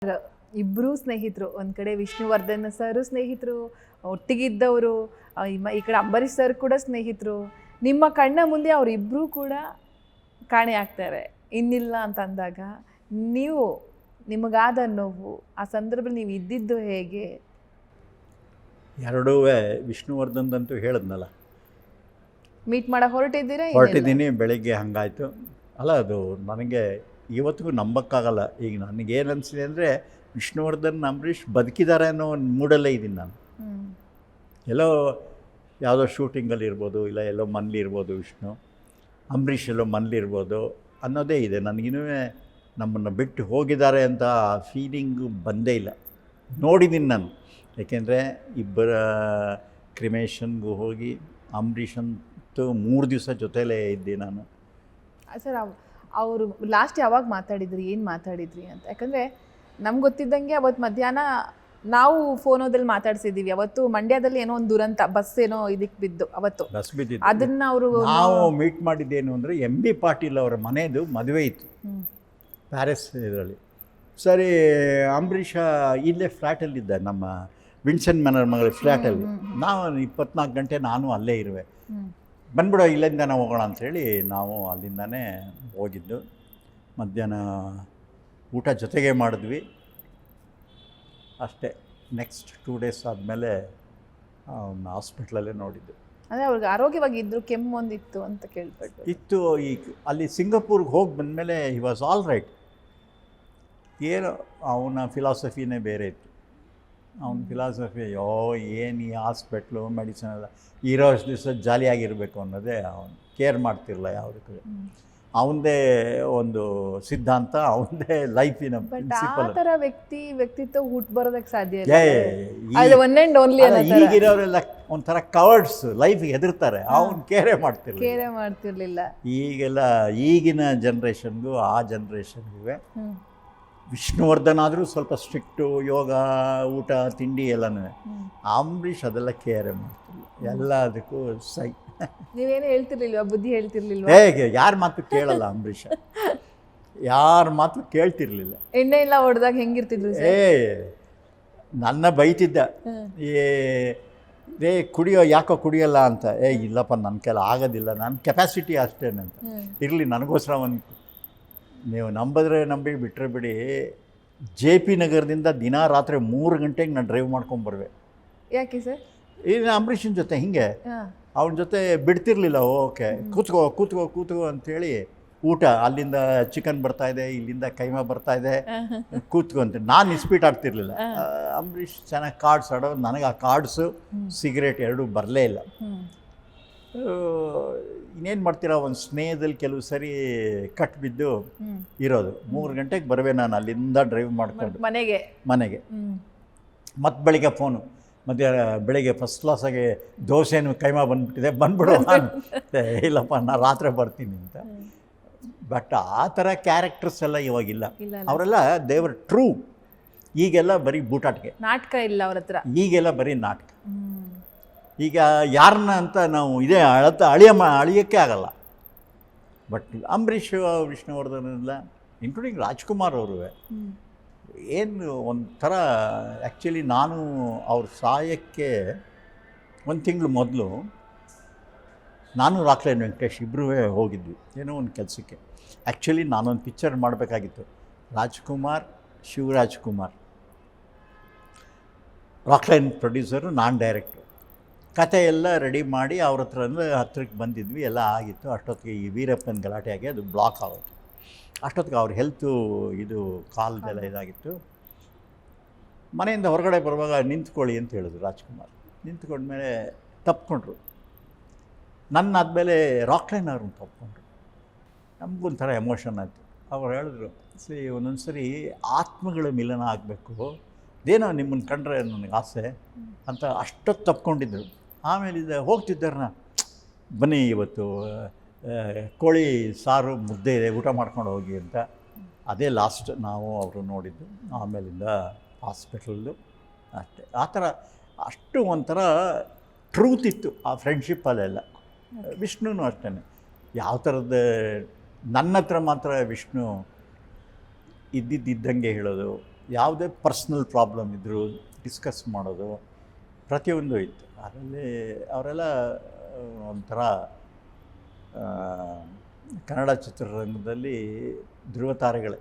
ಇಬ್ಬರೂ ಸ್ನೇಹಿತರು. ಒಂದು ಕಡೆ ವಿಷ್ಣುವರ್ಧನ್ ಸರ್ ಸ್ನೇಹಿತರು, ಒಟ್ಟಿಗಿದ್ದವರು. ಈ ಕಡೆ ಅಂಬರೀಷ್ ಸರ್ ಕೂಡ ಸ್ನೇಹಿತರು. ನಿಮ್ಮ ಕಣ್ಣ ಮುಂದೆ ಅವರಿಬ್ಬರೂ ಕೂಡ ಕಾಣೆ ಆಗ್ತಾರೆ, ಇನ್ನಿಲ್ಲ ಅಂತ ಅಂದಾಗ ನೀವು ನಿಮಗಾದ ನೋವು, ಆ ಸಂದರ್ಭದಲ್ಲಿ ನೀವು ಇದ್ದಿದ್ದು ಹೇಗೆ? ಎರಡೂ ವಿಷ್ಣುವರ್ಧನ್ದಂತೂ ಹೇಳಿದ್ನಲ್ಲ, ಮೀಟ್ ಮಾಡಕ್ಕೆ ಹೊರಟಿದ್ದೀನಿ ಬೆಳಗ್ಗೆ. ಹಂಗಾಯಿತು ಅಲ್ಲ, ಅದು ನನಗೆ ಇವತ್ತಿಗೂ ನಂಬಕ್ಕಾಗಲ್ಲ. ಈಗ ನನಗೇನು ಅನಿಸಿದೆ ಅಂದರೆ, ವಿಷ್ಣುವರ್ಧನ್ ಅಂಬರೀಷ್ ಬದುಕಿದ್ದಾರೆ ಅನ್ನೋ ಒಂದು ಮೂಡಲ್ಲೇ ಇದ್ದೀನಿ ನಾನು. ಎಲ್ಲೋ ಯಾವುದೋ ಶೂಟಿಂಗಲ್ಲಿ ಇರ್ಬೋದು, ಇಲ್ಲ ಎಲ್ಲೋ ಮನೇಲಿ ಇರ್ಬೋದು, ವಿಷ್ಣು ಅಂಬರೀಷ್ ಎಲ್ಲೋ ಮನೇಲಿ ಇರ್ಬೋದು ಅನ್ನೋದೇ ಇದೆ. ನನಗಿನ್ನೂ ನಮ್ಮನ್ನು ಬಿಟ್ಟು ಹೋಗಿದ್ದಾರೆ ಅಂತ ಫೀಲಿಂಗು ಬಂದೇ ಇಲ್ಲ. ನೋಡಿದ್ದೀನಿ ನಾನು, ಏಕೆಂದರೆ ಇಬ್ಬರ ಕ್ರಿಮೇಷನ್ಗೂ ಹೋಗಿ ಅಂಬರೀಷಂತೂ 3 ದಿವಸ ಜೊತೆಲೇ ಇದ್ದೆ ನಾನು. ಸರ್, ಅವರು ಲಾಸ್ಟ್ ಯಾವಾಗ ಮಾತಾಡಿದ್ರಿ, ಏನು ಮಾತಾಡಿದ್ರಿ ಅಂತ? ಯಾಕಂದರೆ ನಮ್ಗೆ ಗೊತ್ತಿದ್ದಂಗೆ ಅವತ್ತು ಮಧ್ಯಾಹ್ನ ನಾವು ಫೋನೋದಲ್ಲಿ ಮಾತಾಡ್ಸಿದ್ದೀವಿ. ಅವತ್ತು ಮಂಡ್ಯದಲ್ಲಿ ಏನೋ ಒಂದು ದುರಂತ, ಬಸ್ ಏನೋ ಇದಕ್ಕೆ ಬಿದ್ದು, ಅವತ್ತು ಬಸ್ ಬಿದ್ದಿತ್ತು. ಅದನ್ನು ಅವರು ನಾವು ಮೀಟ್ ಮಾಡಿದ್ದೇನು ಅಂದರೆ, MB ಪಾಟೀಲ್ ಅವರ ಮನೆಯದು ಮದುವೆ ಇತ್ತು ಪ್ಯಾರಿಸ್ ಇದರಲ್ಲಿ. ಸರಿ, ಅಂಬರೀಷ ಇಲ್ಲೇ ಫ್ಲ್ಯಾಟಲ್ಲಿದ್ದ, ನಮ್ಮ ವಿನ್ಸೆಂಟ್ ಮೆನರ್ ಮಗಳ ಫ್ಲ್ಯಾಟಲ್ಲಿ. ನಾವು 24 ಗಂಟೆ ನಾನು ಅಲ್ಲೇ ಇರುವೆ. ಬಂದ್ಬಿಡೋ ಇಲ್ಲಿಂದನೇ ಹೋಗೋಣ ಅಂಥೇಳಿ ನಾವು ಅಲ್ಲಿಂದನೇ ಹೋಗಿದ್ದು. ಮಧ್ಯಾಹ್ನ ಊಟ ಜೊತೆಗೆ ಮಾಡಿದ್ವಿ ಅಷ್ಟೇ. ನೆಕ್ಸ್ಟ್ 2 ಡೇಸ್ ಆದಮೇಲೆ ಅವನ್ನ ಹಾಸ್ಪಿಟ್ಲಲ್ಲೇ ನೋಡಿದ್ದು. ಅದೇ ಅವ್ರಿಗೆ ಆರೋಗ್ಯವಾಗಿ ಇದ್ದರು, ಕೆಮ್ಮು ಒಂದಿತ್ತು ಅಂತ ಕೇಳ್ಪಟ್ಟು ಇತ್ತು. ಈಗ ಅಲ್ಲಿ ಸಿಂಗಾಪುರ್ಗೆ ಹೋಗಿ ಬಂದಮೇಲೆ ಹಿ ವಾಸ್ ಆಲ್ ರೈಟ್. ಏನು ಅವನ ಫಿಲಾಸಫಿನೇ ಬೇರೆ ಇತ್ತು. ಅವನ ಫಿಲಾಸಫಿ, ಏನು ಈ ಹಾಸ್ಪಿಟ್ಲು ಮೆಡಿಸಿನ್ ಎಲ್ಲ ಇರೋಷ್ಟು ದಿವಸ ಜಾಲಿಯಾಗಿರಬೇಕು ಅನ್ನೋದೇ. ಅವನು ಕೇರ್ ಮಾಡ್ತಿರಲ್ಲ ಯಾವುದಕ್ಕೂ. ಅವನದೇ ಒಂದು ಸಿದ್ಧಾಂತ, ಅವನದೇ ಲೈಫಿನ ಪ್ರಿನ್ಸಿಪಲ್. ಆ ಥರ ವ್ಯಕ್ತಿತ್ವ ಹುಟ್ಟು ಬರೋದಕ್ಕೆ ಸಾಧ್ಯ ಇಲ್ಲ. One and only. ಈಗಿರೋರೆಲ್ಲ ಒಂಥರ ಕವರ್ಡ್ಸ್, ಲೈಫಿಗೆ ಹೆದರ್ತಾರೆ. ಅವನು ಕೇರೇ ಮಾಡ್ತಿರ್ಲಿಲ್ಲ. ಈಗೆಲ್ಲ ಈಗಿನ ಜನ್ರೇಷನ್ಗೂ ಆ ಜನ್ರೇಷನ್ಗೂ ವಿಷ್ಣುವರ್ಧನ್ ಆದರೂ ಸ್ವಲ್ಪ ಸ್ಟ್ರಿಕ್ಟು, ಯೋಗ, ಊಟ, ತಿಂಡಿ ಎಲ್ಲನೂ. ಅಂಬರೀಷ್ ಅದೆಲ್ಲ ಕೇರೇ ಮಾಡ್ತಿಲ್ಲ, ಎಲ್ಲದಕ್ಕೂ ಸೈ. ನೀವೇನು ಹೇಳ್ತಿರ್ಲಿಲ್ವಾ, ಬುದ್ಧಿ ಹೇಳ್ತಿರ್ಲಿಲ್ವಾ? ಹೇಗೆ ಯಾರ ಮಾತು ಕೇಳಲ್ಲ ಅಂಬರೀಷ, ಯಾರ ಮಾತು ಕೇಳ್ತಿರ್ಲಿಲ್ಲ. ಎಣ್ಣೆ ಎಲ್ಲ ಹೊಡೆದಾಗ ಹೆಂಗಿರ್ತಿದ್ರು? ನನ್ನ ಬೈತಿದ್ದ, ಕುಡಿಯೋ ಯಾಕೋ ಕುಡಿಯಲ್ಲ ಅಂತ. ಇಲ್ಲಪ್ಪ, ನನ್ನ ಕೆಲ ಆಗೋದಿಲ್ಲ, ನನ್ನ ಕೆಪಾಸಿಟಿ ಅಷ್ಟೇನಂತ. ಇರಲಿ, ನನಗೋಸ್ಕರ ಒಂದು, ನೀವು ನಂಬಿದ್ರೆ ನಂಬಿ, ಬಿಟ್ಟರೆ ಬಿಡಿ. JP ನಗರದಿಂದ ದಿನ ರಾತ್ರಿ 3 ಗಂಟೆಗೆ ನಾನು ಡ್ರೈವ್ ಮಾಡ್ಕೊಂಬರ್ವೆ. ಯಾಕೆ ಸರ್? ಈಗ ಅಂಬರೀಷನ ಜೊತೆ ಹಿಂಗೆ, ಅವನ ಜೊತೆ ಬಿಡ್ತಿರ್ಲಿಲ್ಲ. ಓಕೆ, ಕೂತ್ಕೋ ಅಂಥೇಳಿ. ಊಟ ಅಲ್ಲಿಂದ ಚಿಕನ್ ಬರ್ತಾಯಿದೆ, ಇಲ್ಲಿಂದ ಕೈಮಾ ಬರ್ತಾಯಿದೆ, ಕೂತ್ಕೊ ಅಂತ. ನಾನು ಇಸ್ಪೀಟ್ ಆಡ್ತಿರ್ಲಿಲ್ಲ. ಅಂಬರೀಷ್ ಚೆನ್ನಾಗಿ ಕಾರ್ಡ್ಸ್ ಆಡೋ, ನನಗೆ ಆ ಕಾರ್ಡ್ಸು ಸಿಗರೇಟ್ ಎರಡೂ ಬರಲೇ ಇಲ್ಲ. ಇನ್ನೇನು ಮಾಡ್ತೀರಾ, ಒಂದು ಸ್ನೇಹದಲ್ಲಿ ಕೆಲವು ಸರಿ ಕಟ್ ಬಿದ್ದು ಇರೋದು. 3 ಗಂಟೆಗೆ ಬರುವೆ ನಾನು ಅಲ್ಲಿಂದ ಡ್ರೈವ್ ಮಾಡ್ಕೊಂಡು ಮನೆಗೆ. ಮತ್ತು ಬೆಳಿಗ್ಗೆ ಫೋನು, ಬೆಳಿಗ್ಗೆ ಫಸ್ಟ್ ಕ್ಲಾಸಾಗೆ ದೋಸೆನೂ ಕೈಮಾ ಬಂದುಬಿಟ್ಟಿದೆ, ಬಂದ್ಬಿಡು. ಇಲ್ಲಪ್ಪ, ನಾನು ರಾತ್ರಿ ಬರ್ತೀನಿ ಅಂತ. ಬಟ್ ಆ ಥರ ಕ್ಯಾರೆಕ್ಟರ್ಸ್ ಎಲ್ಲ ಇವಾಗಿಲ್ಲ. ಅವರೆಲ್ಲ ದೇವರ್ ಟ್ರೂ. ಈಗೆಲ್ಲ ಬರೀ ಬೂಟಾಟಿಕೆ, ನಾಟಕ ಇಲ್ಲ ಅವ್ರ ಹತ್ರ. ಈಗೆಲ್ಲ ಬರೀ ನಾಟಕ. ಈಗ ಯಾರನ್ನ ಅಂತ ನಾವು ಇದೇ ಅಳಿಯೋಕ್ಕೆ ಆಗಲ್ಲ. ಬಟ್ ಅಂಬರೀಷ್, ವಿಷ್ಣುವರ್ಧನ್ ಎಲ್ಲ, ಇನ್ಕ್ಲೂಡಿಂಗ್ ರಾಜ್ಕುಮಾರ್ ಅವರು, ಏನು ಒಂಥರ. ಆ್ಯಕ್ಚುಲಿ ನಾನು ಅವ್ರ ಸಾಯಕ್ಕೆ 1 ತಿಂಗಳು ಮೊದಲು ನಾನು ರಾಕ್ಲೈನ್ ವೆಂಕಟೇಶ್ ಇಬ್ಬರೂ ಹೋಗಿದ್ವಿ ಏನೋ ಒಂದು ಕೆಲಸಕ್ಕೆ. ಆ್ಯಕ್ಚುಲಿ ನಾನೊಂದು ಪಿಕ್ಚರ್ ಮಾಡಬೇಕಾಗಿತ್ತು. ರಾಜ್ಕುಮಾರ್, ಶಿವರಾಜ್ಕುಮಾರ್, ರಾಕ್ಲೈನ್ ಪ್ರೊಡ್ಯೂಸರು, ನಾನು ಡೈರೆಕ್ಟ್ರು. ಕತೆ ಎಲ್ಲ ರೆಡಿ ಮಾಡಿ ಅವ್ರ ಹತ್ರಕ್ಕೆ ಬಂದಿದ್ವಿ, ಎಲ್ಲ ಆಗಿತ್ತು. ಅಷ್ಟೊತ್ತಿಗೆ ಈ ವೀರಪ್ಪನ ಗಲಾಟೆ ಆಗಿ ಅದು ಬ್ಲಾಕ್ ಆಗೋದು. ಅಷ್ಟೊತ್ತಿಗೆ ಅವ್ರ ಹೆಲ್ತು ಇದು ಕಾಲ್ದೆಲ್ಲ ಇದಾಗಿತ್ತು. ಮನೆಯಿಂದ ಹೊರಗಡೆ ಬರುವಾಗ ನಿಂತ್ಕೊಳ್ಳಿ ಅಂತ ಹೇಳಿದ್ರು ರಾಜ್ಕುಮಾರ್. ನಿಂತ್ಕೊಂಡ್ಮೇಲೆ ತಪ್ಪಿಕೊಂಡ್ರು. ನನ್ನ ಆದಮೇಲೆ ರಾಕ್ಲೈನ್ ಅವ್ರನ್ನ ತಪ್ಪಿಕೊಂಡ್ರು. ನಮಗೊಂಥರ ಎಮೋಷನ್ ಆಯಿತು. ಅವ್ರು ಹೇಳಿದ್ರು, ಒಂದೊಂದು ಸರಿ ಆತ್ಮಗಳ ಮಿಲನ ಆಗಬೇಕು, ಇದೇನೋ ನಿಮ್ಮನ್ನು ಕಂಡ್ರೆ ನನಗೆ ಆಸೆ ಅಂತ ಅಷ್ಟೊತ್ತು ತಪ್ಕೊಂಡಿದ್ರು. ಆಮೇಲೆ ಹೋಗ್ತಿದ್ದಾರನ್ನ, ಬನ್ನಿ ಇವತ್ತು ಕೋಳಿ ಸಾರು ಮುದ್ದೆ ಇದೆ, ಊಟ ಮಾಡ್ಕೊಂಡು ಹೋಗಿ ಅಂತ. ಅದೇ ಲಾಸ್ಟ್ ನಾವು ಅವರು ನೋಡಿದ್ದು. ಆಮೇಲಿಂದ ಹಾಸ್ಪಿಟಲ್ಲು ಅಷ್ಟೇ. ಆ ಥರ ಅಷ್ಟು ಒಂಥರ ಟ್ರೂತ್ ಇತ್ತು ಆ ಫ್ರೆಂಡ್ಶಿಪ್ಪಲ್ಲೆಲ್ಲ. ವಿಷ್ಣುನೂ ಅಷ್ಟೇ. ಯಾವ ಥರದ ನನ್ನ ಹತ್ರ ಮಾತ್ರ ವಿಷ್ಣು ಇದ್ದಿದ್ದಂಗೆ ಹೇಳೋದು, ಯಾವುದೇ ಪರ್ಸ್ನಲ್ ಪ್ರಾಬ್ಲಮ್ ಇದ್ದರೂ ಡಿಸ್ಕಸ್ ಮಾಡೋದು ಪ್ರತಿಯೊಂದು ಇತ್ತು. ಅದರಲ್ಲಿ ಅವರೆಲ್ಲ ಒಂಥರ ಕನ್ನಡ ಚಿತ್ರರಂಗದಲ್ಲಿ ಧ್ರುವತಾರೆಗಳೇ.